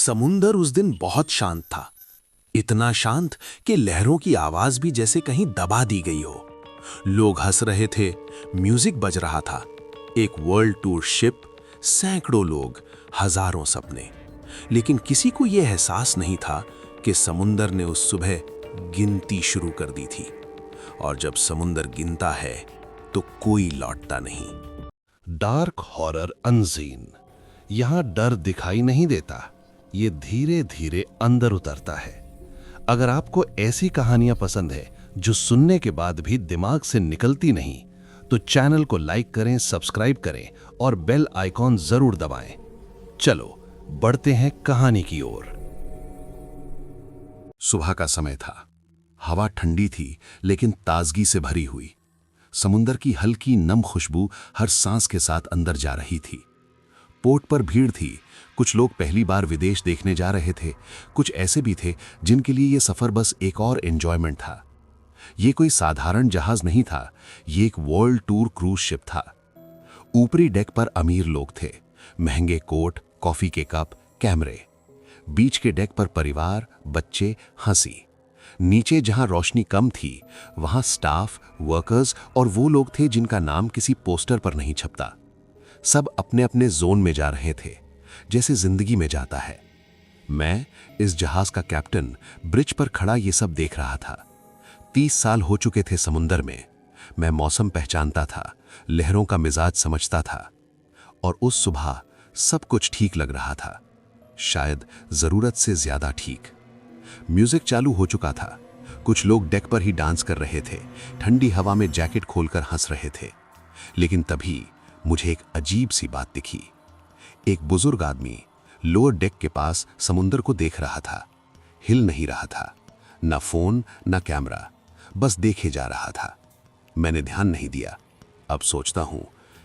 समुंदर उस दिन बहुत शांत था। इतना शांत कि लहरों की आवाज भी जैसे कहीं दबा दी गई हो। लोग हंस रहे थे, म्यूजिक बज रहा था। एक वर्ल्ड टूर शिप, सैकड़ों लोग, हजारों सपने। लेकिन किसी को यह एहसास नहीं था कि समुंदर ने उस सुबह गिनती शुरू कर दी थी। और जब समुंदर गिनता है तो कोई लौटता नहीं। Dark horror unseen. यहाँ डर दिखाई नहीं देता, ये धीरे धीरे अंदर उतरता है। अगर आपको ऐसी कहानियां पसंद है जो सुनने के बाद भी दिमाग से निकलती नहीं, तो चैनल को लाइक करें, सब्सक्राइब करें और बेल आइकॉन जरूर दबाएं। चलो बढ़ते हैं कहानी की ओर। सुबह का समय था। हवा ठंडी थी लेकिन ताजगी से भरी हुई। समुंदर की हल्की नम खुशबू हर सांस के साथ अंदर जा रही थी। पोर्ट पर भीड़ थी। कुछ लोग पहली बार विदेश देखने जा रहे थे, कुछ ऐसे भी थे जिनके लिए यह सफर बस एक और एंजॉयमेंट था। ये कोई साधारण जहाज नहीं था, ये एक वर्ल्ड टूर क्रूज शिप था। ऊपरी डेक पर अमीर लोग थे, महंगे कोट, कॉफी के कप, कैमरे। बीच के डेक पर परिवार, बच्चे, हंसी। नीचे जहां रोशनी कम थी, वहां स्टाफ, वर्कर्स और वो लोग थे जिनका नाम किसी पोस्टर पर नहीं छपता। सब अपने अपने जोन में जा रहे थे, जैसे जिंदगी में जाता है। मैं, इस जहाज का कैप्टन, ब्रिज पर खड़ा ये सब देख रहा था। 30 साल हो चुके थे समुंदर में। मैं मौसम पहचानता था, लहरों का मिजाज समझता था। और उस सुबह सब कुछ ठीक लग रहा था, शायद जरूरत से ज्यादा ठीक। म्यूजिक चालू हो चुका था। कुछ लोग डेक पर ही डांस कर रहे थे, ठंडी हवा में जैकेट खोलकर हंस रहे थे। लेकिन तभी मुझे एक अजीब सी बात दिखी। एक बुजुर्ग आदमी लोअर डेक के पास समुंदर को देख रहा था, हिल नहीं रहा था। न फोन न कैमरा, बस देखे जा रहा था। मैंने ध्यान नहीं दिया। अब सोचता हूं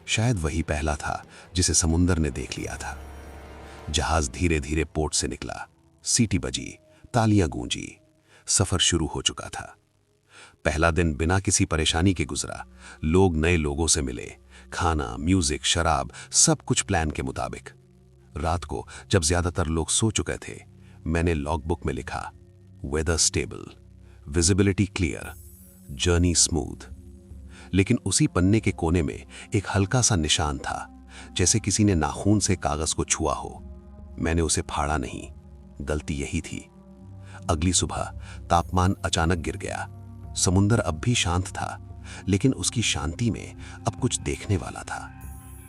शायद वही पहला था जिसे समुंदर ने देख लिया था। जहाज धीरे धीरे पोर्ट से निकला। सीटी बजी, तालियां गूंजी। सफर शुरू हो चुका था। पहला दिन बिना किसी परेशानी के गुजरा। लोग नए लोगों से मिले। खाना, म्यूजिक, शराब, सब कुछ प्लान के मुताबिक। रात को जब ज्यादातर लोग सो चुके थे, मैंने लॉगबुक में लिखा, weather stable, visibility clear, journey smooth. लेकिन उसी पन्ने के कोने में एक हल्का सा निशान था, जैसे किसी ने नाखून से कागज को छुआ हो। मैंने उसे फाड़ा नहीं, गलती यही थी। अगली सुबह तापमान अचानक गिर गया। समुंदर अब भी शांत था, लेकिन उसकी शांति में अब कुछ देखने वाला था।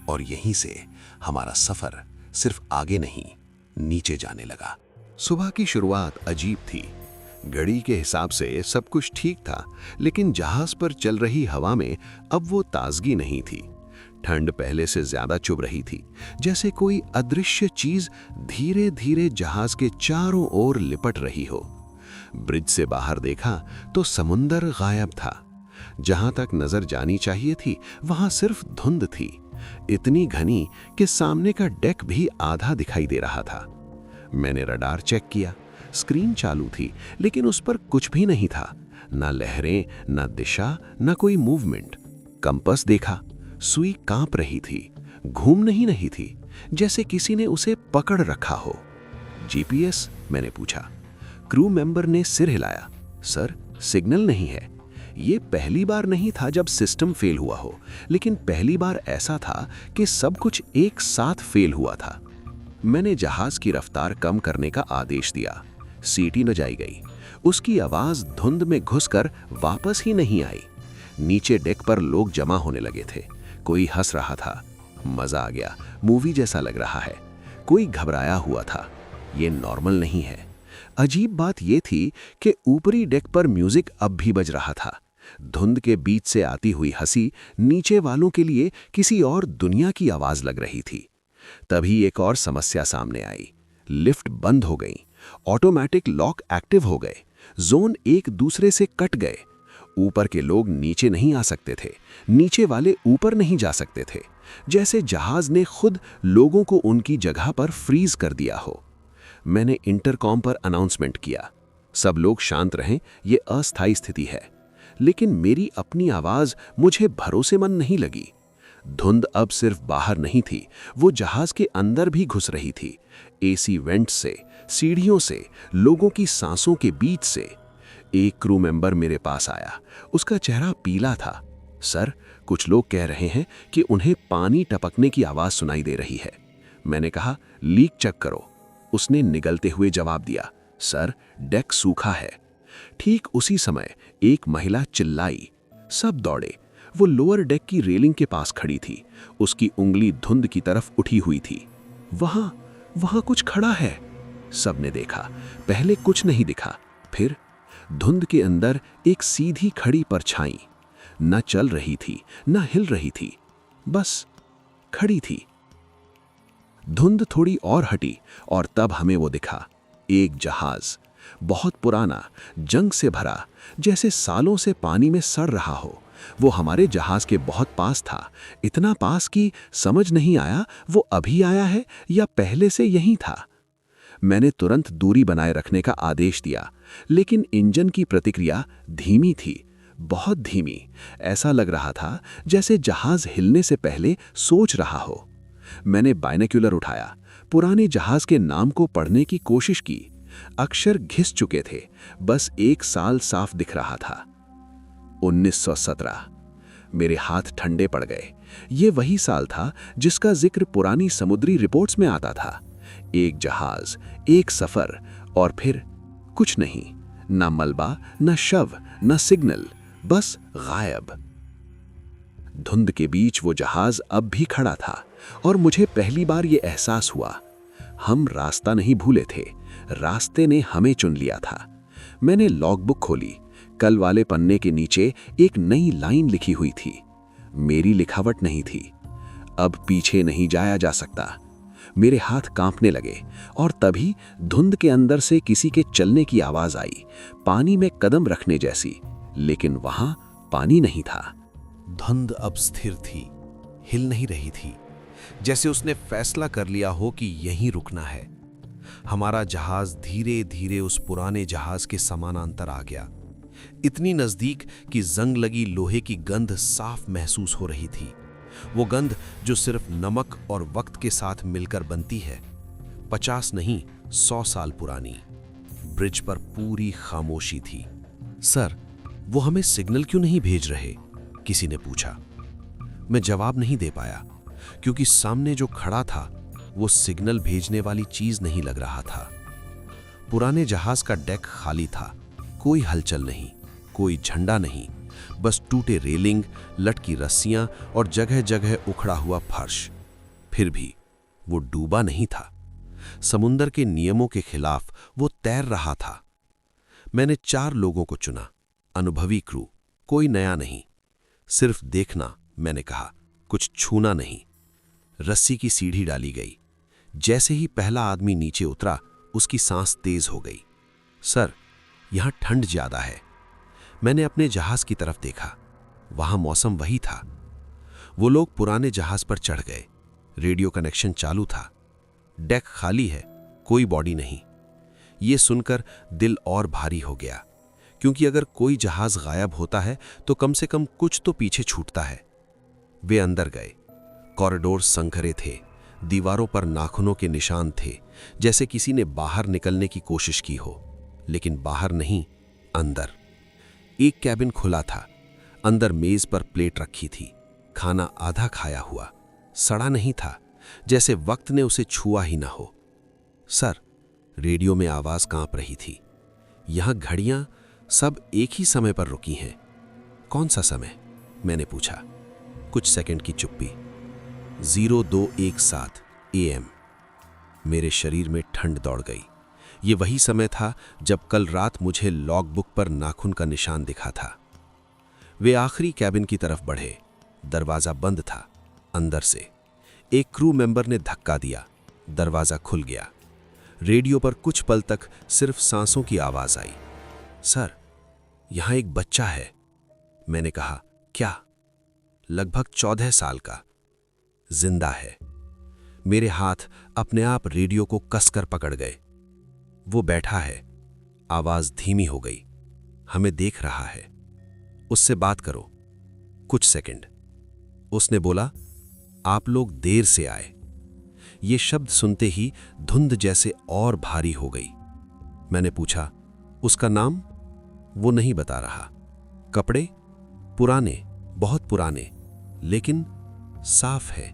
और यहीं से हमारा सफर सिर्फ आगे नहीं, नीचे जाने लगा। सुबह की शुरुआत अजीब थी। घड़ी के हिसाब से सब कुछ ठीक था, लेकिन जहाज पर चल रही हवा में अब वो ताजगी नहीं थी। ठंड पहले से ज्यादा चुभ रही थी, जैसे कोई अदृश्य चीज धीरे धीरे जहाज के चारों ओर लिपट रही हो। ब्रिज से बाहर देखा तो समुंदर गायब था। जहां तक नजर जानी चाहिए थी, वहां सिर्फ धुंध थी, इतनी घनी कि सामने का डेक भी आधा दिखाई दे रहा था। मैंने रडार चेक किया। स्क्रीन चालू थी, लेकिन उस पर कुछ भी नहीं था। ना लहरें, ना दिशा, ना कोई मूवमेंट। कंपास देखा, सुई कांप रही थी, घूम नहीं रही थी, जैसे किसी ने उसे पकड़ रखा हो। जीपीएस? मैंने पूछा। क्रू मेंबर ने सिर हिलाया। सर, सिग्नल नहीं है। ये पहली बार नहीं था जब सिस्टम फेल हुआ हो, लेकिन पहली बार ऐसा था कि सब कुछ एक साथ फेल हुआ था। मैंने जहाज की रफ्तार कम करने का आदेश दिया। सीटी बजाई गई। उसकी आवाज धुंध में घुसकर वापस ही नहीं आई। नीचे डेक पर लोग जमा होने लगे थे। कोई हंस रहा था। मजा आ गया, मूवी जैसा लग रहा है। कोई घबराया हुआ था। ये नॉर्मल नहीं है। अजीब बात यह थी कि ऊपरी डेक पर म्यूजिक अब भी बज रहा था। धुंध के बीच से आती हुई हंसी नीचे वालों के लिए किसी और दुनिया की आवाज लग रही थी। तभी एक और समस्या सामने आई। लिफ्ट बंद हो गई। ऑटोमेटिक लॉक एक्टिव हो गए। जोन एक दूसरे से कट गए। ऊपर के लोग नीचे नहीं आ सकते थे, नीचे वाले ऊपर नहीं जा सकते थे, जैसे जहाज ने खुद लोगों को उनकी जगह पर फ्रीज कर दिया हो। मैंने इंटरकॉम पर अनाउंसमेंट किया, सब लोग शांत रहें, ये अस्थायी स्थिति है। लेकिन मेरी अपनी आवाज मुझे भरोसेमंद नहीं लगी। धुंध अब सिर्फ बाहर नहीं थी, वो जहाज के अंदर भी घुस रही थी। एसी वेंट से, सीढ़ियों से, लोगों की सांसों के बीच से। एक क्रू मेंबर मेरे पास आया। उसका चेहरा पीला था। सर, कुछ लोग कह रहे हैं कि उन्हें पानी टपकने की आवाज सुनाई दे रही है। मैंने कहा, लीक चेक करो। उसने निगलते हुए जवाब दिया, सर, डेक सूखा है। ठीक उसी समय एक महिला चिल्लाई। सब दौड़े। वो लोअर डेक की रेलिंग के पास खड़ी थी। उसकी उंगली धुंध की तरफ उठी हुई थी। वहां कुछ खड़ा है। सबने देखा। पहले कुछ नहीं दिखा, फिर धुंध के अंदर एक सीधी खड़ी परछाई। न चल रही थी, न हिल रही थी, बस खड़ी थी। धुंध थोड़ी और हटी और तब हमें वो दिखा। एक जहाज, बहुत पुराना, जंग से भरा, जैसे सालों से पानी में सड़ रहा हो। वो हमारे जहाज के बहुत पास था, इतना पास कि समझ नहीं आया वो अभी आया है या पहले से यहीं था। मैंने तुरंत दूरी बनाए रखने का आदेश दिया, लेकिन इंजन की प्रतिक्रिया धीमी थी, बहुत धीमी। ऐसा लग रहा था जैसे जहाज हिलने से पहले सोच रहा हो। मैंने बाइनोक्यूलर उठाया, पुराने जहाज के नाम को पढ़ने की कोशिश की। अक्षर घिस चुके थे, बस एक साल साफ दिख रहा था, 1917। मेरे हाथ ठंडे पड़ गए। ये वही साल था जिसका जिक्र पुरानी समुद्री रिपोर्ट्स में आता था। एक जहाज, एक सफर, और फिर कुछ नहीं। न मलबा, न शव, न सिग्नल, बस गायब। धुंध के बीच वो जहाज अब भी खड़ा था और मुझे पहली बार ये एहसास हुआ, हम रास्ता नहीं भूले थे, रास्ते ने हमें चुन लिया था। मैंने लॉगबुक खोली। कल वाले पन्ने के नीचे एक नई लाइन लिखी हुई थी। मेरी लिखावट नहीं थी। अब पीछे नहीं जाया जा सकता। मेरे हाथ कांपने लगे और तभी धुंध के अंदर से किसी के चलने की आवाज आई, पानी में कदम रखने जैसी, लेकिन वहां पानी नहीं था। धुंध अब स्थिर थी, हिल नहीं रही थी, जैसे उसने फैसला कर लिया हो कि यहीं रुकना है। हमारा जहाज धीरे धीरे उस पुराने जहाज के समानांतर आ गया, इतनी नजदीक कि जंग लगी लोहे की गंध साफ महसूस हो रही थी। वो गंध जो सिर्फ नमक और वक्त के साथ मिलकर बनती है। 50 नहीं, 100 साल पुरानी। ब्रिज पर पूरी खामोशी थी। सर, वो हमें सिग्नल क्यों नहीं भेज रहे? किसी ने पूछा। मैं जवाब नहीं दे पाया, क्योंकि सामने जो खड़ा था वो सिग्नल भेजने वाली चीज नहीं लग रहा था। पुराने जहाज का डेक खाली था, कोई हलचल नहीं, कोई झंडा नहीं, बस टूटे रेलिंग, लटकी रस्सियां और जगह जगह उखड़ा हुआ फर्श। फिर भी वो डूबा नहीं था। समुंदर के नियमों के खिलाफ वो तैर रहा था। मैंने 4 लोगों को चुना, अनुभवी क्रू, कोई नया नहीं। सिर्फ देखना, मैंने कहा, कुछ छूना नहीं। रस्सी की सीढ़ी डाली गई। जैसे ही पहला आदमी नीचे उतरा, उसकी सांस तेज हो गई। सर, यहां ठंड ज्यादा है। मैंने अपने जहाज की तरफ देखा, वहां मौसम वही था। वो लोग पुराने जहाज पर चढ़ गए। रेडियो कनेक्शन चालू था। डेक खाली है, कोई बॉडी नहीं। ये सुनकर दिल और भारी हो गया, क्योंकि अगर कोई जहाज गायब होता है तो कम से कम कुछ तो पीछे छूटता है। वे अंदर गए। कॉरिडोर संकरे थे, दीवारों पर नाखूनों के निशान थे, जैसे किसी ने बाहर निकलने की कोशिश की हो, लेकिन बाहर नहीं, अंदर। एक कैबिन खुला था। अंदर मेज पर प्लेट रखी थी, खाना आधा खाया हुआ, सड़ा नहीं था, जैसे वक्त ने उसे छुआ ही ना हो। सर, रेडियो में आवाज कांप रही थी। यहां घड़ियां सब एक ही समय पर रुकी हैं। कौन सा समय? मैंने पूछा। कुछ सेकंड की चुप्पी। 0217 AM। मेरे शरीर में ठंड दौड़ गई। ये वही समय था जब कल रात मुझे लॉगबुक पर नाखून का निशान दिखा था। वे आखिरी कैबिन की तरफ बढ़े। दरवाजा बंद था। अंदर से एक क्रू मेंबर ने धक्का दिया। दरवाजा खुल गया। रेडियो पर कुछ पल तक सिर्फ सांसों की आवाज आई। सर, यहां एक बच्चा है। मैंने कहा, क्या? लगभग 14 साल का, जिंदा है। मेरे हाथ अपने आप रेडियो को कसकर पकड़ गए। वो बैठा है। आवाज धीमी हो गई। हमें देख रहा है। उससे बात करो। कुछ सेकंड। उसने बोला, आप लोग देर से आए। ये शब्द सुनते ही धुंध जैसे और भारी हो गई। मैंने पूछा, उसका नाम? वो नहीं बता रहा। कपड़े? पुराने, बहुत पुराने, लेकिन साफ है।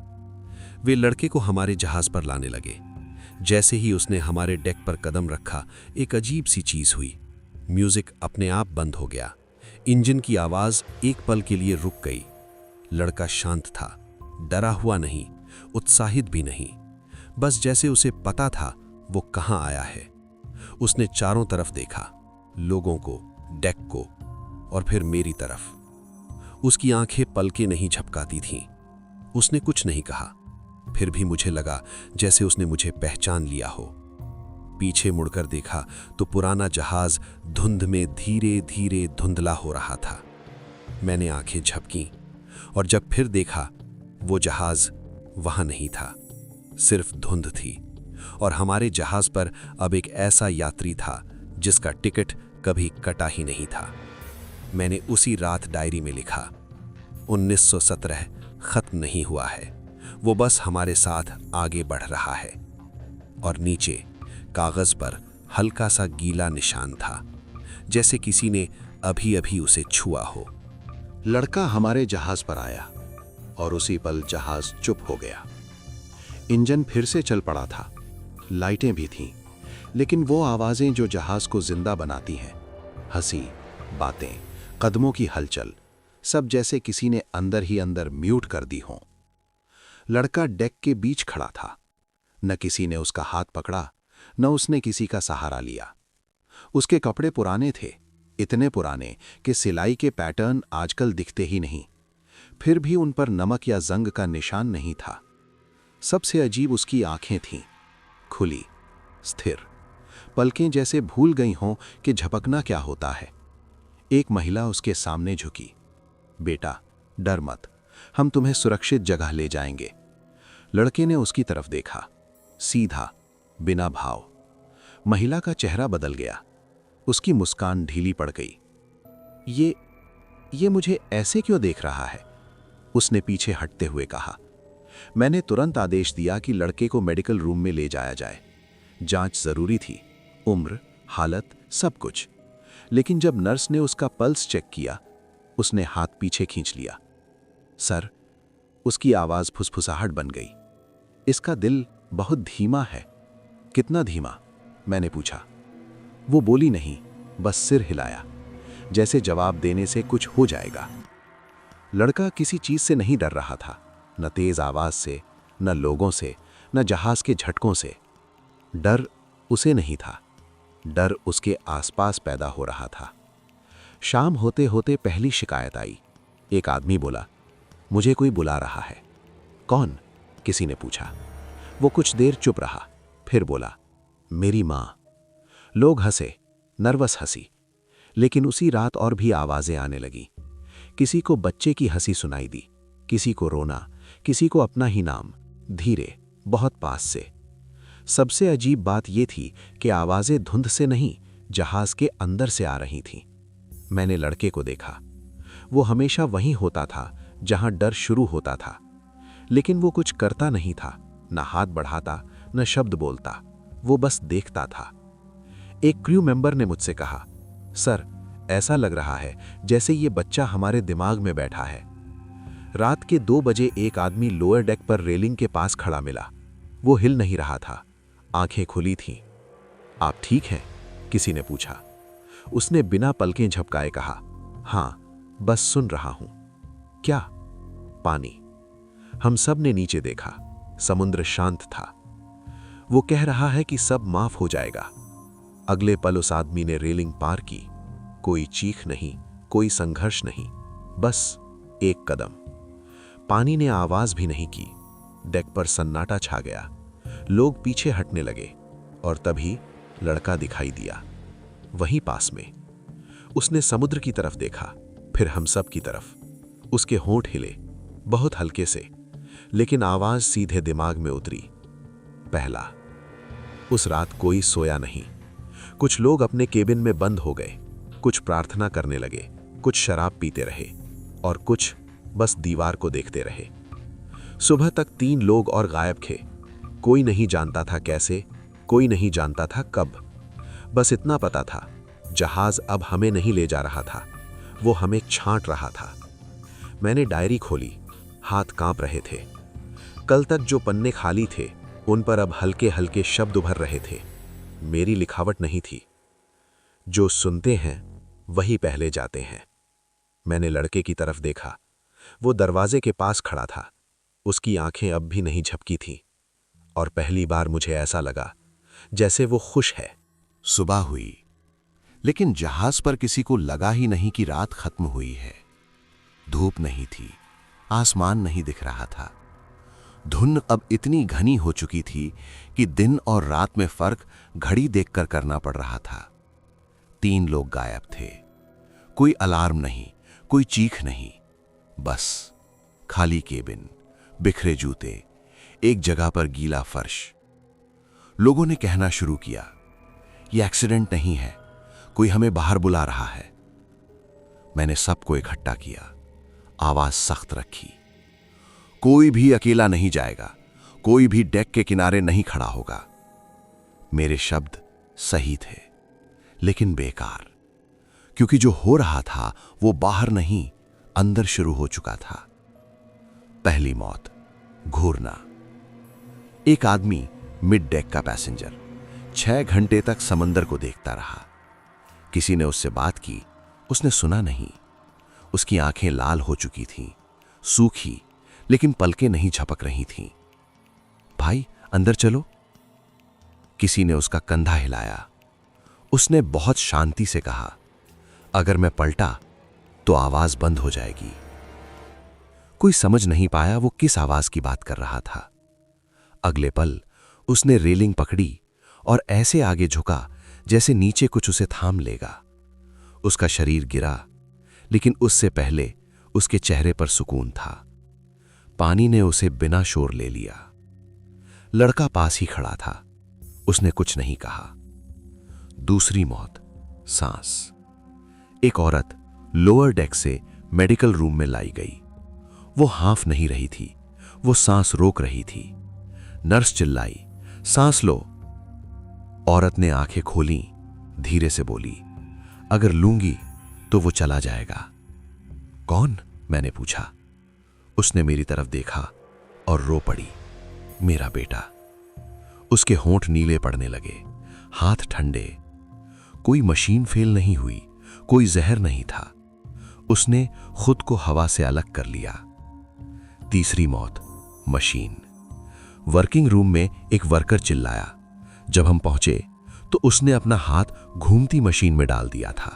वे लड़के को हमारे जहाज पर लाने लगे। जैसे ही उसने हमारे डेक पर कदम रखा, एक अजीब सी चीज हुई। म्यूजिक अपने आप बंद हो गया। इंजन की आवाज एक पल के लिए रुक गई। लड़का शांत था, डरा हुआ नहीं, उत्साहित भी नहीं, बस जैसे उसे पता था वो कहां आया है। उसने चारों तरफ देखा, लोगों को, डेक को, और फिर मेरी तरफ। उसकी आंखें पलके नहीं झपकाती थीं। उसने कुछ नहीं कहा, फिर भी मुझे लगा जैसे उसने मुझे पहचान लिया हो। पीछे मुड़कर देखा तो पुराना जहाज धुंध में धीरे धीरे धुंधला हो रहा था। मैंने आंखें झपकीं और जब फिर देखा, वो जहाज वहां नहीं था, सिर्फ धुंध थी। और हमारे जहाज पर अब एक ऐसा यात्री था जिसका टिकट कभी कटा ही नहीं था। मैंने उसी रात डायरी में लिखा, 1917 खत्म नहीं हुआ है, वो बस हमारे साथ आगे बढ़ रहा है। और नीचे कागज पर हल्का सा गीला निशान था, जैसे किसी ने अभी अभी उसे छुआ हो। लड़का हमारे जहाज पर आया और उसी पल जहाज चुप हो गया। इंजन फिर से चल पड़ा था, लाइटें भी थीं, लेकिन वो आवाजें जो जहाज को जिंदा बनाती हैं, हंसी, बातें, कदमों की हलचल, सब जैसे किसी ने अंदर ही अंदर म्यूट कर दी हों। लड़का डेक के बीच खड़ा था। न किसी ने उसका हाथ पकड़ा, न उसने किसी का सहारा लिया। उसके कपड़े पुराने थे, इतने पुराने कि सिलाई के पैटर्न आजकल दिखते ही नहीं। फिर भी उन पर नमक या जंग का निशान नहीं था। सबसे अजीब उसकी आंखें थीं, खुली, स्थिर, पलकें जैसे भूल गई हों कि झपकना क्या होता है। एक महिला उसके सामने झुकी। बेटा, डर मत, हम तुम्हें सुरक्षित जगह ले जाएंगे। लड़के ने उसकी तरफ देखा, सीधा, बिना भाव। महिला का चेहरा बदल गया, उसकी मुस्कान ढीली पड़ गई। ये मुझे ऐसे क्यों देख रहा है? उसने पीछे हटते हुए कहा। मैंने तुरंत आदेश दिया कि लड़के को मेडिकल रूम में ले जाया जाए। जांच जरूरी थी, उम्र, हालत, सब कुछ। लेकिन जब नर्स ने उसका पल्स चेक किया, उसने हाथ पीछे खींच लिया। सर, उसकी आवाज फुसफुसाहट बन गई। इसका दिल बहुत धीमा है। कितना धीमा? मैंने पूछा। वो बोली नहीं, बस सिर हिलाया, जैसे जवाब देने से कुछ हो जाएगा। लड़का किसी चीज से नहीं डर रहा था, न तेज आवाज से, न लोगों से, न जहाज के झटकों से। डर उसे नहीं था, डर उसके आसपास पैदा हो रहा था। शाम होते होते पहली शिकायत आई। एक आदमी बोला, मुझे कोई बुला रहा है। कौन? किसी ने पूछा। वो कुछ देर चुप रहा, फिर बोला, मेरी मां। लोग हंसे, नर्वस हंसी। लेकिन उसी रात और भी आवाजें आने लगी। किसी को बच्चे की हंसी सुनाई दी, किसी को रोना, किसी को अपना ही नाम, धीरे, बहुत पास से। सबसे अजीब बात यह थी कि आवाजें धुंध से नहीं, जहाज के अंदर से आ रही थीं। मैंने लड़के को देखा। वो हमेशा वहीं होता था जहां डर शुरू होता था, लेकिन वो कुछ करता नहीं था, न हाथ बढ़ाता, न शब्द बोलता। वो बस देखता था। एक क्रू मेंबर ने मुझसे कहा, सर, ऐसा लग रहा है जैसे ये बच्चा हमारे दिमाग में बैठा है। रात के 2 बजे एक आदमी लोअर डेक पर रेलिंग के पास खड़ा मिला। वो हिल नहीं रहा था, आंखें खुली थीं। आप ठीक हैं? किसी ने पूछा। उसने बिना पलकें झपकाए कहा, हाँ, बस सुन रहा हूं। क्या? पानी। हम सब ने नीचे देखा। समुद्र शांत था। वो कह रहा है कि सब माफ हो जाएगा। अगले पल उस आदमी ने रेलिंग पार की। कोई चीख नहीं, कोई संघर्ष नहीं, बस एक कदम। पानी ने आवाज भी नहीं की। डेक पर सन्नाटा छा गया। लोग पीछे हटने लगे और तभी लड़का दिखाई दिया, वहीं पास में। उसने समुद्र की तरफ देखा, फिर हम सब की तरफ। उसके होंठ हिले, बहुत हल्के से, लेकिन आवाज सीधे दिमाग में उतरी। पहला। उस रात कोई सोया नहीं। कुछ लोग अपने केबिन में बंद हो गए, कुछ प्रार्थना करने लगे, कुछ शराब पीते रहे और कुछ बस दीवार को देखते रहे। सुबह तक 3 लोग और गायब थे। कोई नहीं जानता था कैसे, कोई नहीं जानता था कब। बस इतना पता था, जहाज अब हमें नहीं ले जा रहा था, वो हमें छांट रहा था। मैंने डायरी खोली, हाथ कांप रहे थे। कल तक जो पन्ने खाली थे, उन पर अब हल्के हल्के शब्द उभर रहे थे। मेरी लिखावट नहीं थी। जो सुनते हैं वही पहले जाते हैं। मैंने लड़के की तरफ देखा। वो दरवाजे के पास खड़ा था। उसकी आंखें अब भी नहीं झपकी थीं, और पहली बार मुझे ऐसा लगा जैसे वो खुश है। सुबह हुई, लेकिन जहाज पर किसी को लगा ही नहीं कि रात खत्म हुई है। धूप नहीं थी, आसमान नहीं दिख रहा था। धुंध अब इतनी घनी हो चुकी थी कि दिन और रात में फर्क घड़ी देखकर करना पड़ रहा था। 3 लोग गायब थे। कोई अलार्म नहीं, कोई चीख नहीं, बस खाली केबिन, बिखरे जूते, एक जगह पर गीला फर्श। लोगों ने कहना शुरू किया, यह एक्सीडेंट नहीं है, कोई हमें बाहर बुला रहा है। मैंने सबको इकट्ठा किया, आवाज सख्त रखी, कोई भी अकेला नहीं जाएगा, कोई भी डेक के किनारे नहीं खड़ा होगा। मेरे शब्द सही थे, लेकिन बेकार, क्योंकि जो हो रहा था वो बाहर नहीं, अंदर शुरू हो चुका था। पहली मौत, घूरना। एक आदमी, मिड डेक का पैसेंजर, 6 घंटे तक समंदर को देखता रहा। किसी ने उससे बात की, उसने सुना नहीं। उसकी आंखें लाल हो चुकी थीं, सूखी, लेकिन पलकें नहीं झपक रही थीं। भाई अंदर चलो। किसी ने उसका कंधा हिलाया। उसने बहुत शांति से कहा, अगर मैं पलटा तो आवाज बंद हो जाएगी। कोई समझ नहीं पाया वो किस आवाज की बात कर रहा था। अगले पल उसने रेलिंग पकड़ी और ऐसे आगे झुका जैसे नीचे कुछ उसे थाम लेगा। उसका शरीर गिरा, लेकिन उससे पहले उसके चेहरे पर सुकून था। पानी ने उसे बिना शोर ले लिया। लड़का पास ही खड़ा था, उसने कुछ नहीं कहा। दूसरी मौत, सांस। एक औरत लोअर डेक से मेडिकल रूम में लाई गई। वो हाफ नहीं रही थी, वो सांस रोक रही थी। नर्स चिल्लाई, सांस लो। औरत ने आंखें खोली, धीरे से बोली, अगर लूंगी तो वो चला जाएगा। कौन? मैंने पूछा। उसने मेरी तरफ देखा और रो पड़ी, मेरा बेटा। उसके होंठ नीले पड़ने लगे, हाथ ठंडे। कोई मशीन फेल नहीं हुई, कोई जहर नहीं था। उसने खुद को हवा से अलग कर लिया। तीसरी मौत, मशीन। वर्किंग रूम में एक वर्कर चिल्लाया। जब हम पहुंचे तो उसने अपना हाथ घूमती मशीन में डाल दिया था।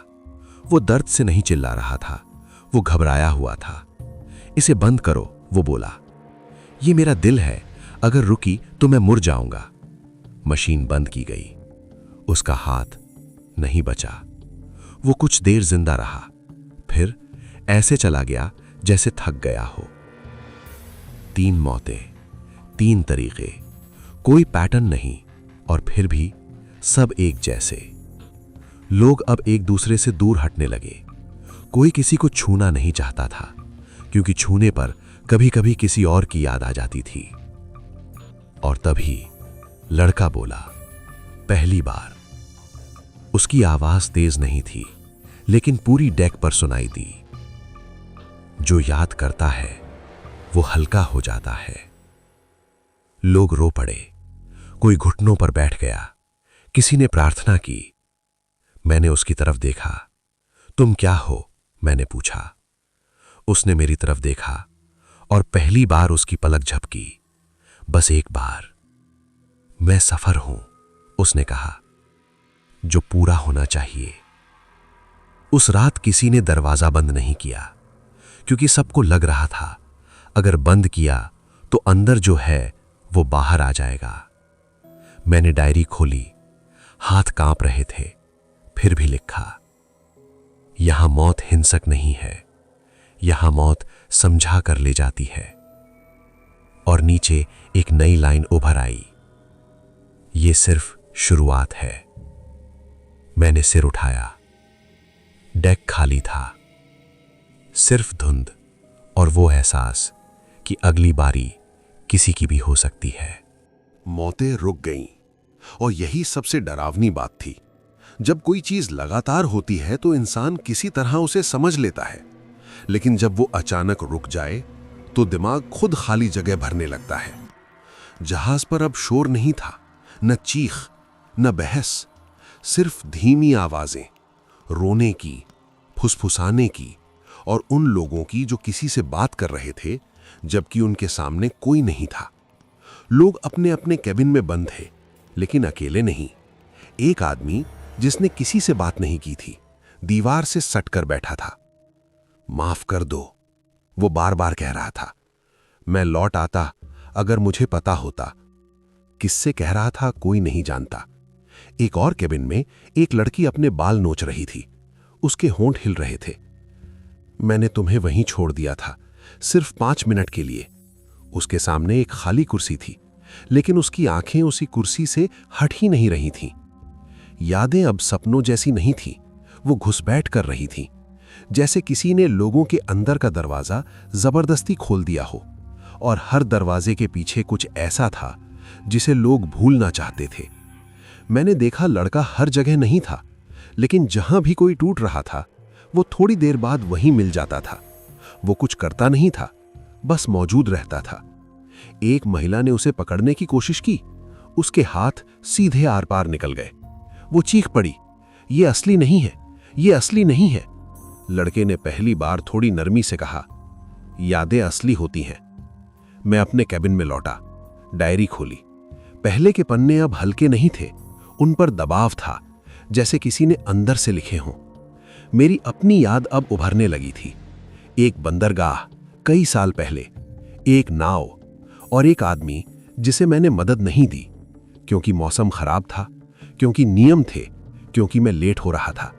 वो दर्द से नहीं चिल्ला रहा था, वो घबराया हुआ था। इसे बंद करो, वो बोला। ये मेरा दिल है, अगर रुकी तो मैं मुड़ जाऊंगा। मशीन बंद की गई। उसका हाथ नहीं बचा। वो कुछ देर जिंदा रहा, फिर ऐसे चला गया जैसे थक गया हो। 3 मौतें, 3 तरीके, कोई पैटर्न नहीं, और फिर भी सब एक जैसे। लोग अब एक दूसरे से दूर हटने लगे। कोई किसी को छूना नहीं चाहता था, क्योंकि छूने पर कभी कभी किसी और की याद आ जाती थी। और तभी लड़का बोला, पहली बार। उसकी आवाज तेज नहीं थी, लेकिन पूरी डेक पर सुनाई दी। जो याद करता है वो हल्का हो जाता है। लोग रो पड़े, कोई घुटनों पर बैठ गया, किसी ने प्रार्थना की। मैंने उसकी तरफ देखा। तुम क्या हो? मैंने पूछा। उसने मेरी तरफ देखा और पहली बार उसकी पलक झपकी, बस एक बार। मैं सफर हूं, उसने कहा, जो पूरा होना चाहिए। उस रात किसी ने दरवाजा बंद नहीं किया, क्योंकि सबको लग रहा था अगर बंद किया तो अंदर जो है वो बाहर आ जाएगा। मैंने डायरी खोली, हाथ कांप रहे थे, फिर भी लिखा, यहां मौत हिंसक नहीं है, यहां मौत समझा कर ले जाती है। और नीचे एक नई लाइन उभर आई, ये सिर्फ शुरुआत है। मैंने सिर उठाया। डेक खाली था, सिर्फ धुंध और वो एहसास कि अगली बारी किसी की भी हो सकती है। मौतें रुक गईं। और यही सबसे डरावनी बात थी। जब कोई चीज लगातार होती है तो इंसान किसी तरह उसे समझ लेता है, लेकिन जब वो अचानक रुक जाए तो दिमाग खुद खाली जगह भरने लगता है। जहाज पर अब शोर नहीं था, न चीख, न बहस, सिर्फ धीमी आवाजें, रोने की, फुसफुसाने की और उन लोगों की जो किसी से बात कर रहे थे जबकि उनके सामने कोई नहीं था। लोग अपने अपने कैबिन में बंद थे, लेकिन अकेले नहीं। एक आदमी जिसने किसी से बात नहीं की थी, दीवार से सटकर बैठा था। माफ कर दो, वो बार बार कह रहा था। मैं लौट आता अगर मुझे पता होता। किससे कह रहा था कोई नहीं जानता। एक और केबिन में एक लड़की अपने बाल नोच रही थी। उसके होंठ हिल रहे थे। मैंने तुम्हें वहीं छोड़ दिया था, सिर्फ 5 मिनट के लिए। उसके सामने एक खाली कुर्सी थी, लेकिन उसकी आंखें उसी कुर्सी से हट ही नहीं रही थीं। यादें अब सपनों जैसी नहीं थीं, वो घुसपैठ कर रही थीं, जैसे किसी ने लोगों के अंदर का दरवाजा जबरदस्ती खोल दिया हो। और हर दरवाजे के पीछे कुछ ऐसा था जिसे लोग भूलना चाहते थे। मैंने देखा लड़का हर जगह नहीं था, लेकिन जहां भी कोई टूट रहा था वो थोड़ी देर बाद वहीं मिल जाता था। वो कुछ करता नहीं था, बस मौजूद रहता था। एक महिला ने उसे पकड़ने की कोशिश की, उसके हाथ सीधे आर पार निकल गए। वो चीख पड़ी, ये असली नहीं है, ये असली नहीं है। लड़के ने पहली बार थोड़ी नरमी से कहा, यादें असली होती हैं। मैं अपने कैबिन में लौटा, डायरी खोली। पहले के पन्ने अब हल्के नहीं थे, उन पर दबाव था, जैसे किसी ने अंदर से लिखे हों। मेरी अपनी याद अब उभरने लगी थी। एक बंदरगाह कई साल पहले, एक नाव और एक आदमी जिसे मैंने मदद नहीं दी, क्योंकि मौसम खराब था, क्योंकि नियम थे, क्योंकि मैं लेट हो रहा था।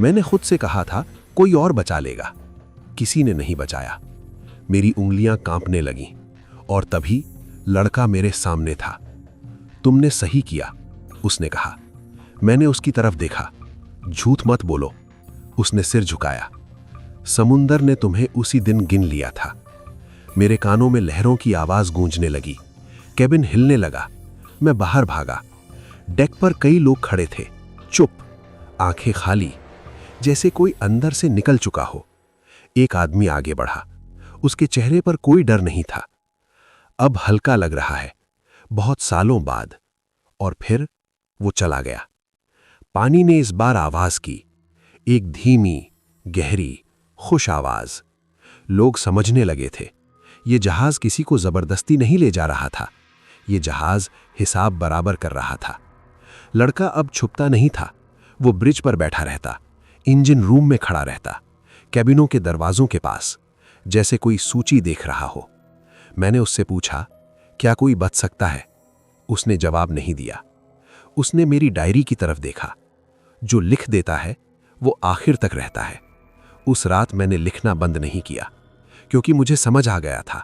मैंने खुद से कहा था कोई और बचा लेगा। किसी ने नहीं बचाया। मेरी उंगलियां कांपने लगीं और तभी लड़का मेरे सामने था। तुमने सही किया, उसने कहा। मैंने उसकी तरफ देखा। झूठ मत बोलो, उसने सिर झुकाया। समुंदर ने तुम्हें उसी दिन गिन लिया था। मेरे कानों में लहरों की आवाज गूंजने लगी। कैबिन हिलने लगा। मैं बाहर भागा। डेक पर कई लोग खड़े थे, चुप, आंखें खाली, जैसे कोई अंदर से निकल चुका हो। एक आदमी आगे बढ़ा। उसके चेहरे पर कोई डर नहीं था। अब हल्का लग रहा है, बहुत सालों बाद। और फिर वो चला गया। पानी ने इस बार आवाज की, एक धीमी, गहरी, खुश आवाज। लोग समझने लगे थे, ये जहाज किसी को जबरदस्ती नहीं ले जा रहा था, ये जहाज हिसाब बराबर कर रहा था। लड़का अब छुपता नहीं था। वो ब्रिज पर बैठा रहता, इंजन रूम में खड़ा रहता, कैबिनों के दरवाजों के पास, जैसे कोई सूची देख रहा हो। मैंने उससे पूछा, क्या कोई बच सकता है? उसने जवाब नहीं दिया। उसने मेरी डायरी की तरफ देखा। जो लिख देता है वो आखिर तक रहता है। उस रात मैंने लिखना बंद नहीं किया, क्योंकि मुझे समझ आ गया था,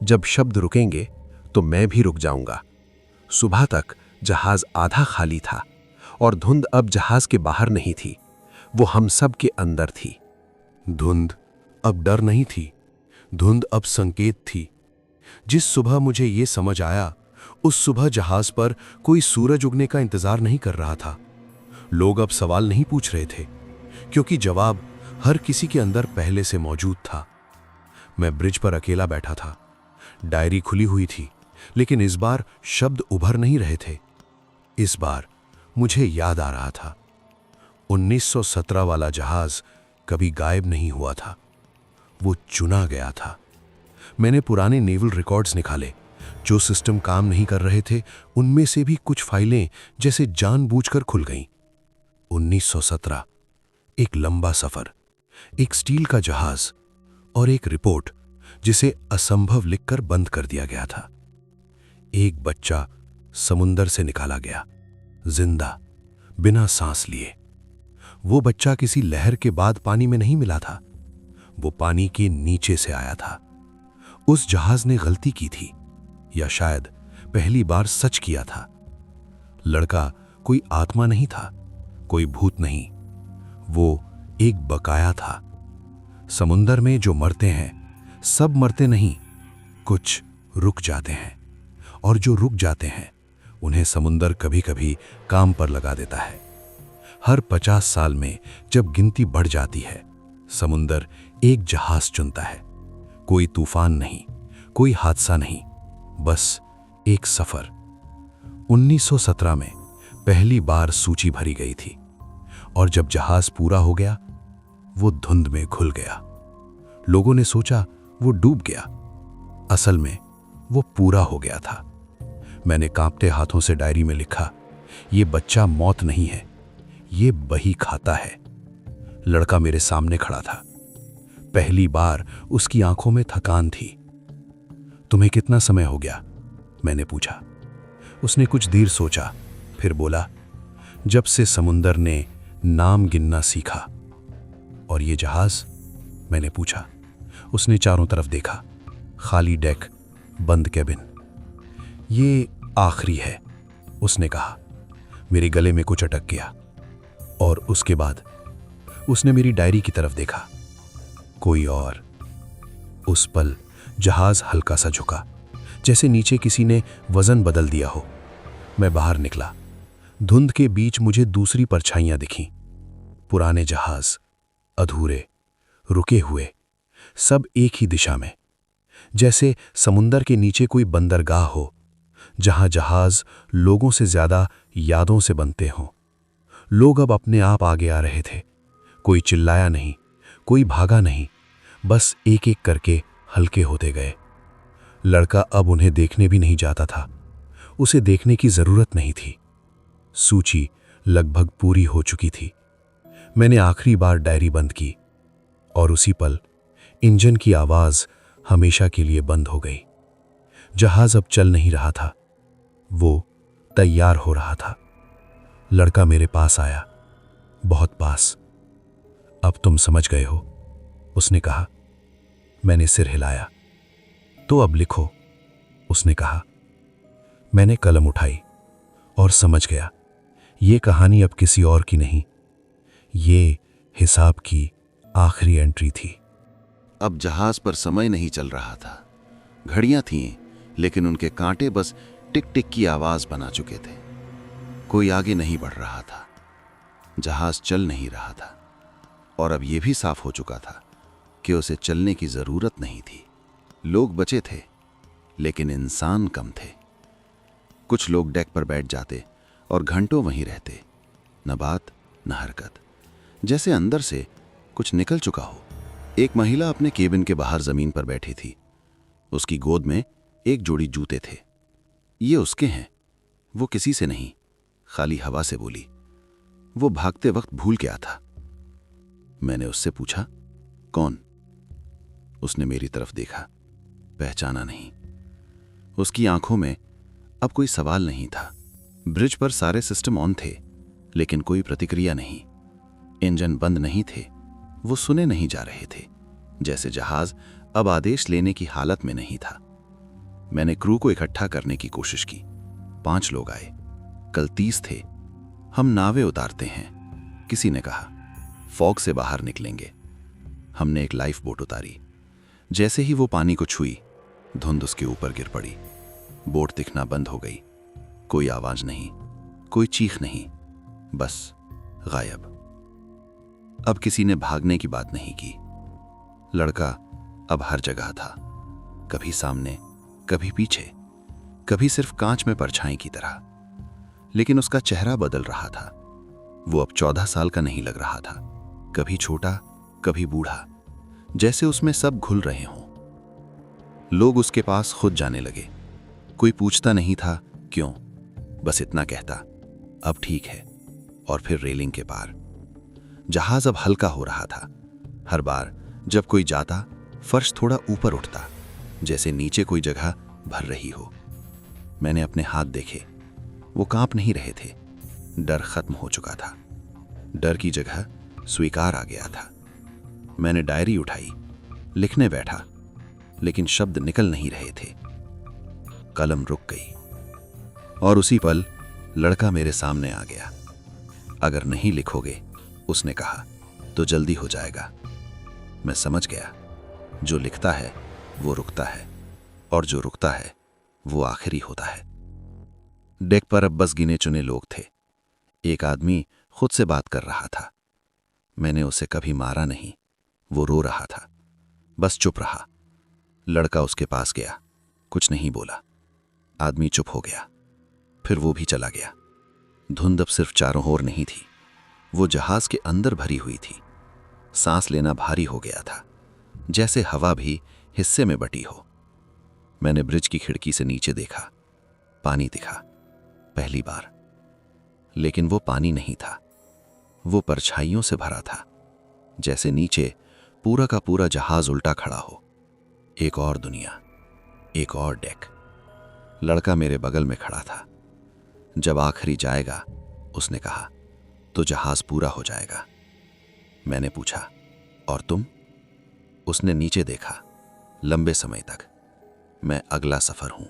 जब शब्द रुकेंगे तो मैं भी रुक जाऊंगा। सुबह तक जहाज आधा खाली था और धुंध अब जहाज के बाहर नहीं थी, वो हम सब के अंदर थी। धुंध अब डर नहीं थी, धुंध अब संकेत थी। जिस सुबह मुझे ये समझ आया, उस सुबह जहाज पर कोई सूरज उगने का इंतजार नहीं कर रहा था। लोग अब सवाल नहीं पूछ रहे थे, क्योंकि जवाब हर किसी के अंदर पहले से मौजूद था। मैं ब्रिज पर अकेला बैठा था। डायरी खुली हुई थी, लेकिन इस बार शब्द उभर नहीं रहे थे। इस बार मुझे याद आ रहा था, 1917 वाला जहाज कभी गायब नहीं हुआ था, वो चुना गया था। मैंने पुराने नेवल रिकॉर्ड्स निकाले। जो सिस्टम काम नहीं कर रहे थे, उनमें से भी कुछ फाइलें जैसे जानबूझकर खुल गईं। 1917, एक लंबा सफर, एक स्टील का जहाज और एक रिपोर्ट जिसे असंभव लिखकर बंद कर दिया गया था। एक बच्चा समुंदर से निकाला गया, जिंदा, बिना सांस लिए। वो बच्चा किसी लहर के बाद पानी में नहीं मिला था, वो पानी के नीचे से आया था। उस जहाज ने गलती की थी, या शायद पहली बार सच किया था। लड़का कोई आत्मा नहीं था, कोई भूत नहीं, वो एक बकाया था। समुंदर में जो मरते हैं, सब मरते नहीं, कुछ रुक जाते हैं और जो रुक जाते हैं उन्हें समुंदर कभी-कभी काम पर लगा देता है। हर 50 साल में जब गिनती बढ़ जाती है, समुंदर एक जहाज चुनता है। कोई तूफान नहीं, कोई हादसा नहीं, बस एक सफर। 1917 में पहली बार सूची भरी गई थी और जब जहाज पूरा हो गया, वो धुंध में घुल गया। लोगों ने सोचा वो डूब गया। असल में वो पूरा हो गया था। मैंने कांपते हाथों से डायरी में लिखा, ये बच्चा मौत नहीं है, ये बही खाता है। लड़का मेरे सामने खड़ा था। पहली बार उसकी आंखों में थकान थी। तुम्हें कितना समय हो गया? मैंने पूछा। उसने कुछ देर सोचा, फिर बोला, जब से समुंदर ने नाम गिनना सीखा। और ये जहाज? मैंने पूछा। उसने चारों तरफ देखा। खाली डेक, बंद कैबिन। ये आखिरी है, उसने कहा। मेरे गले में कुछ अटक गया। और उसके बाद उसने मेरी डायरी की तरफ देखा। कोई और। उस पल जहाज हल्का सा झुका, जैसे नीचे किसी ने वजन बदल दिया हो। मैं बाहर निकला। धुंध के बीच मुझे दूसरी परछाइयां दिखीं। पुराने जहाज, अधूरे, रुके हुए, सब एक ही दिशा में। जैसे समुंदर के नीचे कोई बंदरगाह हो, जहां जहाज लोगों से ज्यादा यादों से बनते हों। लोग अब अपने आप आगे आ रहे थे। कोई चिल्लाया नहीं, कोई भागा नहीं, बस एक एक करके हल्के होते गए। लड़का अब उन्हें देखने भी नहीं जाता था। उसे देखने की जरूरत नहीं थी। सूची लगभग पूरी हो चुकी थी। मैंने आखिरी बार डायरी बंद की और उसी पल इंजन की आवाज हमेशा के लिए बंद हो गई। जहाज अब चल नहीं रहा था, वो तैयार हो रहा था। लड़का मेरे पास आया, बहुत पास। अब तुम समझ गए हो, उसने कहा। मैंने सिर हिलाया। तो अब लिखो, उसने कहा। मैंने कलम उठाई और समझ गया, ये कहानी अब किसी और की नहीं, ये हिसाब की आखिरी एंट्री थी। अब जहाज पर समय नहीं चल रहा था। घड़ियां थीं, लेकिन उनके कांटे बस टिक टिक की आवाज बना चुके थे। कोई आगे नहीं बढ़ रहा था। जहाज चल नहीं रहा था और अब यह भी साफ हो चुका था कि उसे चलने की जरूरत नहीं थी। लोग बचे थे, लेकिन इंसान कम थे। कुछ लोग डेक पर बैठ जाते और घंटों वहीं रहते, न बात न हरकत, जैसे अंदर से कुछ निकल चुका हो। एक महिला अपने केबिन के बाहर जमीन पर बैठी थी। उसकी गोद में एक जोड़ी जूते थे। ये उसके हैं, वो किसी से नहीं, खाली हवा से बोली। वो भागते वक्त भूल गया था। मैंने उससे पूछा, कौन? उसने मेरी तरफ देखा, पहचाना नहीं। उसकी आंखों में अब कोई सवाल नहीं था। ब्रिज पर सारे सिस्टम ऑन थे, लेकिन कोई प्रतिक्रिया नहीं। इंजन बंद नहीं थे, वो सुने नहीं जा रहे थे, जैसे जहाज अब आदेश लेने की हालत में नहीं था। मैंने क्रू को इकट्ठा करने की कोशिश की। 5 लोग आए, कल 30 थे। हम नावें उतारते हैं, किसी ने कहा। फॉग से बाहर निकलेंगे। हमने एक लाइफ बोट उतारी। जैसे ही वो पानी को छुई, धुंध उसके ऊपर गिर पड़ी। बोट दिखना बंद हो गई। कोई आवाज नहीं, कोई चीख नहीं, बस गायब। अब किसी ने भागने की बात नहीं की। लड़का अब हर जगह था, कभी सामने, कभी पीछे, कभी सिर्फ कांच में परछाई की तरह। लेकिन उसका चेहरा बदल रहा था। वो अब 14 साल का नहीं लग रहा था, कभी छोटा, कभी बूढ़ा, जैसे उसमें सब घुल रहे हों। लोग उसके पास खुद जाने लगे। कोई पूछता नहीं था क्यों, बस इतना कहता, अब ठीक है। और फिर रेलिंग के पार। जहाज अब हल्का हो रहा था। हर बार जब कोई जाता, फर्श थोड़ा ऊपर उठता, जैसे नीचे कोई जगह भर रही हो। मैंने अपने हाथ देखे, वो कांप नहीं रहे थे। डर खत्म हो चुका था। डर की जगह स्वीकार आ गया था। मैंने डायरी उठाई, लिखने बैठा, लेकिन शब्द निकल नहीं रहे थे। कलम रुक गई और उसी पल लड़का मेरे सामने आ गया। अगर नहीं लिखोगे, उसने कहा, तो जल्दी हो जाएगा। मैं समझ गया, जो लिखता है वो रुकता है, और जो रुकता है वो आखिरी होता है। डेक पर अब बस गिने चुने लोग थे। एक आदमी खुद से बात कर रहा था। मैंने उसे कभी मारा नहीं। वो रो रहा था, बस चुप रहा। लड़का उसके पास गया, कुछ नहीं बोला। आदमी चुप हो गया, फिर वो भी चला गया। धुंध अब सिर्फ चारों ओर नहीं थी, वो जहाज के अंदर भरी हुई थी। सांस लेना भारी हो गया था, जैसे हवा भी हिस्से में बटी हो। मैंने ब्रिज की खिड़की से नीचे देखा। पानी दिखा, पहली बार। लेकिन वो पानी नहीं था, वो परछाइयों से भरा था, जैसे नीचे पूरा का पूरा जहाज उल्टा खड़ा हो। एक और दुनिया, एक और डेक। लड़का मेरे बगल में खड़ा था। जब आखिरी जाएगा, उसने कहा, तो जहाज पूरा हो जाएगा। मैंने पूछा, और तुम? उसने नीचे देखा, लंबे समय तक। मैं अगला सफर हूं,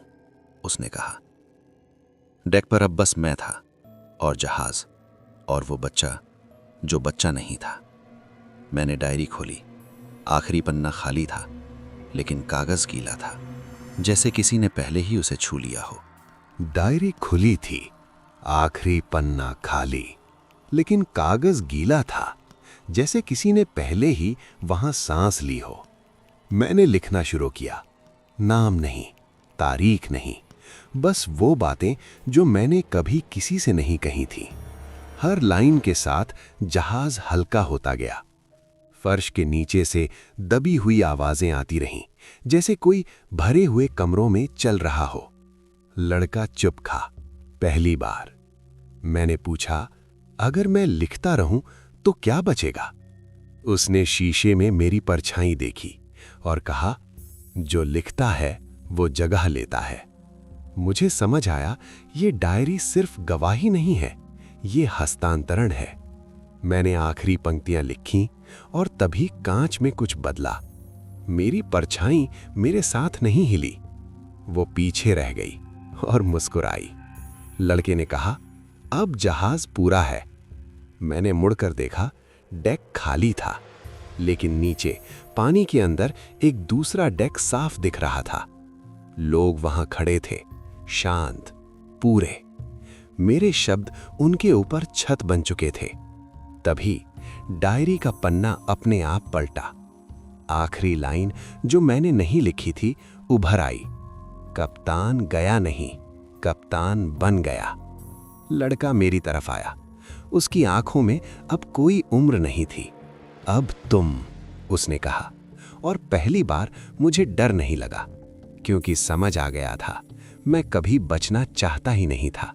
उसने कहा। डेक पर अब बस मैं था और जहाज और वो बच्चा जो बच्चा नहीं था। मैंने डायरी खोली। आखिरी पन्ना खाली था, लेकिन कागज गीला था, जैसे किसी ने पहले ही उसे छू लिया हो। डायरी खुली थी, आखिरी पन्ना खाली, लेकिन कागज गीला था, जैसे किसी ने पहले ही वहां सांस ली हो। मैंने लिखना शुरू किया। नाम नहीं, तारीख नहीं, बस वो बातें जो मैंने कभी किसी से नहीं कही थी। हर लाइन के साथ जहाज हल्का होता गया। फर्श के नीचे से दबी हुई आवाजें आती रहीं, जैसे कोई भरे हुए कमरों में चल रहा हो। लड़का चुप था, पहली बार। मैंने पूछा, अगर मैं लिखता रहूं तो क्या बचेगा? उसने शीशे में मेरी परछाई देखी और कहा, जो लिखता है वो जगह लेता है। मुझे समझ आया, ये डायरी सिर्फ गवाही नहीं है, ये हस्तांतरण है। मैंने आखिरी पंक्तियां लिखीं और तभी कांच में कुछ बदला। मेरी परछाई मेरे साथ नहीं हिली, वो पीछे रह गई और मुस्कुराई। लड़के ने कहा, अब जहाज पूरा है। मैंने मुड़कर देखा, डेक खाली था, लेकिन नीचे पानी के अंदर एक दूसरा डेक साफ दिख रहा था। लोग वहां खड़े थे, शांत, पूरे। मेरे शब्द उनके ऊपर छत बन चुके थे। तभी डायरी का पन्ना अपने आप पलटा। आखिरी लाइन जो मैंने नहीं लिखी थी उभर आई, कप्तान गया नहीं, कप्तान बन गया। लड़का मेरी तरफ आया। उसकी आंखों में अब कोई उम्र नहीं थी। अब तुम, उसने कहा, और पहली बार मुझे डर नहीं लगा, क्योंकि समझ आ गया था मैं कभी बचना चाहता ही नहीं था।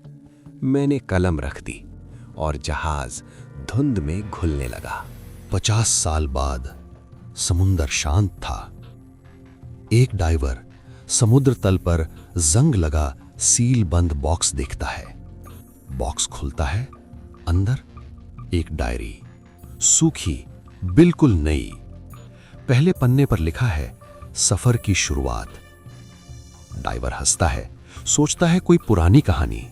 मैंने कलम रख दी और जहाज धुंध में घुलने लगा। 50 साल बाद समुंदर शांत था। एक डाइवर समुद्र तल पर जंग लगा सील बंद बॉक्स देखता है। बॉक्स खुलता है, अंदर एक डायरी, सूखी, बिल्कुल नई। पहले पन्ने पर लिखा है, सफर की शुरुआत। डाइवर हंसता है, सोचता है कोई पुरानी कहानी।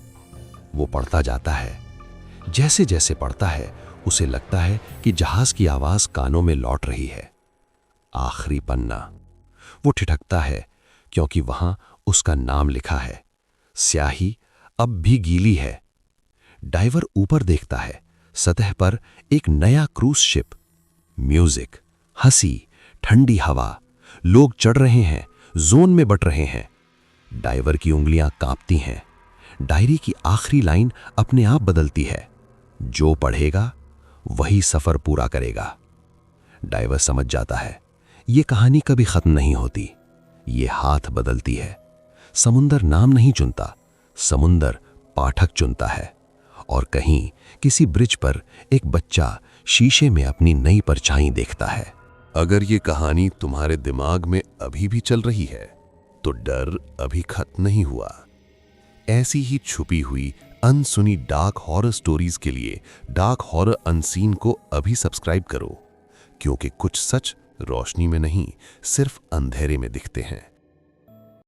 वो पढ़ता जाता है। जैसे जैसे पढ़ता है उसे लगता है कि जहाज की आवाज कानों में लौट रही है। आखिरी पन्ना। वो ठिठकता है क्योंकि वहां उसका नाम लिखा है। स्याही अब भी गीली है। डाइवर ऊपर देखता है, सतह पर एक नया क्रूज शिप। म्यूजिक, हंसी, ठंडी हवा, लोग चढ़ रहे हैं, जोन में बट रहे हैं। डाइवर की उंगलियां कांपती हैं। डायरी की आखिरी लाइन अपने आप बदलती है, जो पढ़ेगा वही सफर पूरा करेगा। डाइवर समझ जाता है, ये कहानी कभी खत्म नहीं होती, ये हाथ बदलती है। समुंदर नाम नहीं चुनता, समुंदर पाठक चुनता है। और कहीं किसी ब्रिज पर एक बच्चा शीशे में अपनी नई परछाई देखता है। अगर ये कहानी तुम्हारे दिमाग में अभी भी चल रही है, तो डर अभी खत्म नहीं हुआ। ऐसी ही छुपी हुई अनसुनी डार्क हॉरर स्टोरीज के लिए डार्क हॉरर अनसीन को अभी सब्सक्राइब करो, क्योंकि कुछ सच रोशनी में नहीं, सिर्फ अंधेरे में दिखते हैं।